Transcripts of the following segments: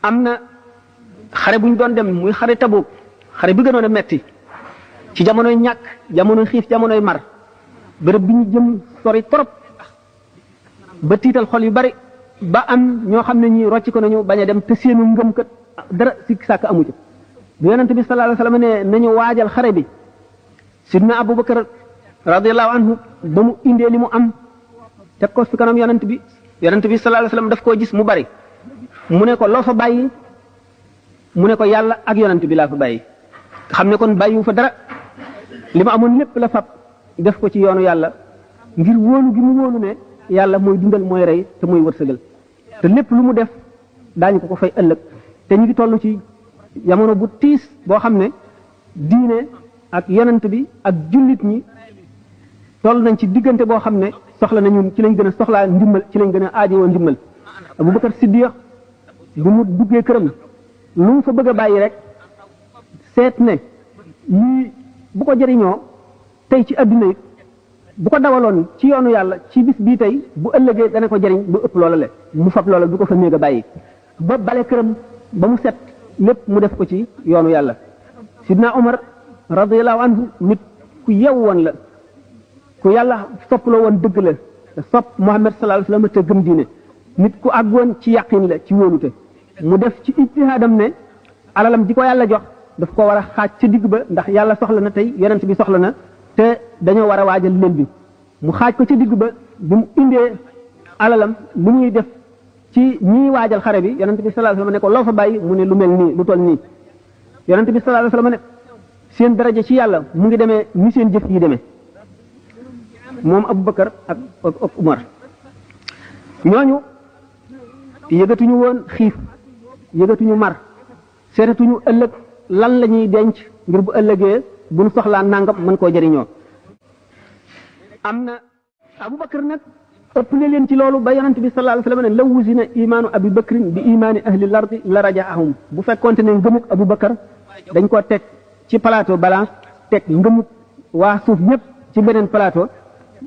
am na xare bu ñu doon dem muy xare Tabuk xare bi gënoon a metti ci jamonoy ñàkk jamonoy xiif jamonoy mar bërëb bi ñu jëm sori trop ba tiital xol yu bari ba am ñoo xam ne ñi rocc ko nañu bañ a dem te seenu ngëm kat dara sikki sàkk amu ci bu yonente bi sallallahu alayhi wasallam ne nañu waajal xare bi sidna Abubakar radiyallahu anhu ba mu indee li mu am teg ko fi kanam yonent bi sallallahu alayhi wasallam daf koo gis mu bari mu ne ko loo fa bàyyi mu ne ko yàlla ak yonent bi laa fa bàyyi xam ne kon bàyyiwu fa dara li ma amoon lépp la fab def ko ci yoonu yàlla ngir wóolu gi mu wóolu ne yàlla mooy dundal mooy rey te mooy wërsëgal te lépp lu mu def daañu ko fay ëllëg te ñu ngi toll ci jamono bu tiis boo xam ne diine ak yonent bi ak jullit ñi toll nañ ci diggante boo xam ne soxla nañu ci lañ gën a soxlaa ndimbal ci lañ gën a aajowoo ndimbal Abubakar Siddiq bu mu duggee këram lu mu fa bëgg a bàyyi rek seet ne lii bu ko jëriñoo tey ci adduna yi bu ko dawaloon ci yoonu yàlla ci bis bii tey bu ëllëgee dana ko jëriñ lu ëpp loola le mu fab loola du ko fa néeg a bàyyi ba bale këram ba mu set lépp mu def ko ci yoonu yàlla sidna Umar radiyallahu anhu nit ku yew woon la ku yàlla soppaloo woon dëgg la te sopp Muhammad sallallahu alayhi wasallam te gëm diine nit ku àggoon ci yaqin la ci wóolute mu def ci ijtihaadam ne alalam di ko yàlla jox daf ko war a xaaj ca digg ba ndax yàlla soxla na tey yonent bi soxla na te dañoo war a waajal leen bi mu xaaj ko ca digg ba bi mu indee alalam lu muy def ci ñiy waajal xare bi yonent bi sallallahu alayhi wasallam ne ko loo fa bàyyi mu ne lu mel nii lu toll nii yonent bi sallallahu alayhi wasallam ne seen daraja ci yàlla mu ngi demee ni seen jëf yi demee moom Abubakar ak Umar ñooñu yëgatuñu woon xiif yëgatuñu mar seetatuñu ëllëg lan la ñuy denc ngir bu ëllëgee bu nu soxlaa nangam mën koo jëriñoo am na Abubakar nag ëpp na leen ci loolu ba yonent bi sallallahu alayhi wasallam ne law wuzina imaanu Abi Bakrin bi imaani ahli lardi la rajaahum bu fekkonte ne ngëmuk Abubakar dañ koo teg ci plateau balance teg ngëmuk waa suuf ñëpp ci beneen plateau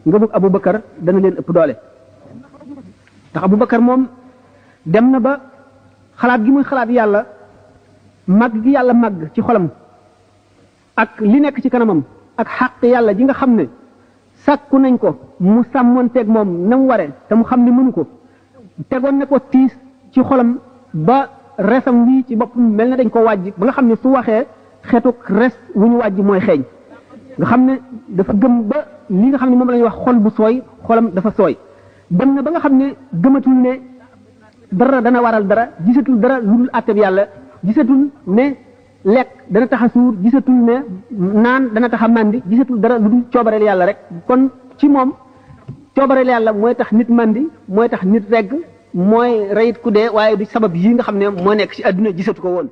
ngëmuk Abubakar dana leen ëpp doole ndax Abubakar moom dem na ba xalaat gi muy xalaat yàlla màgg gi yàlla màgg ci xolam ak li nekk ci kanamam ak xàq yàlla ji nga xam ne sàkku nañ ko mu sàmmonteeg moom na mu ware te mu xam ne mënu ko tegoon ne ko tiis ci xolam ba resam wii ci boppam mel na dañ ko wàjj ba nga xam ne su waxee xetuk res wu ñu wàjj mooy xeeñ nga xam ne dafa gëm ba li nga xam ne moom la ñuy wax xol bu sooy xolam dafa sooy dem na ba nga xam ne gëmatul ne dara dana waral dara gisatul dara lu dul àtteb yàlla gisatul ne lekk dana tax a suur gisatul ne naan dana tax a màndi gisatul dara lu dul coobareel yàlla rek kon ci moom coobareel yàlla mooy tax nit màndi mooy tax nit regg mooy reyit ku dee waaye du sabab yi nga xam ne moo nekk ci àdduna gisatu ko woon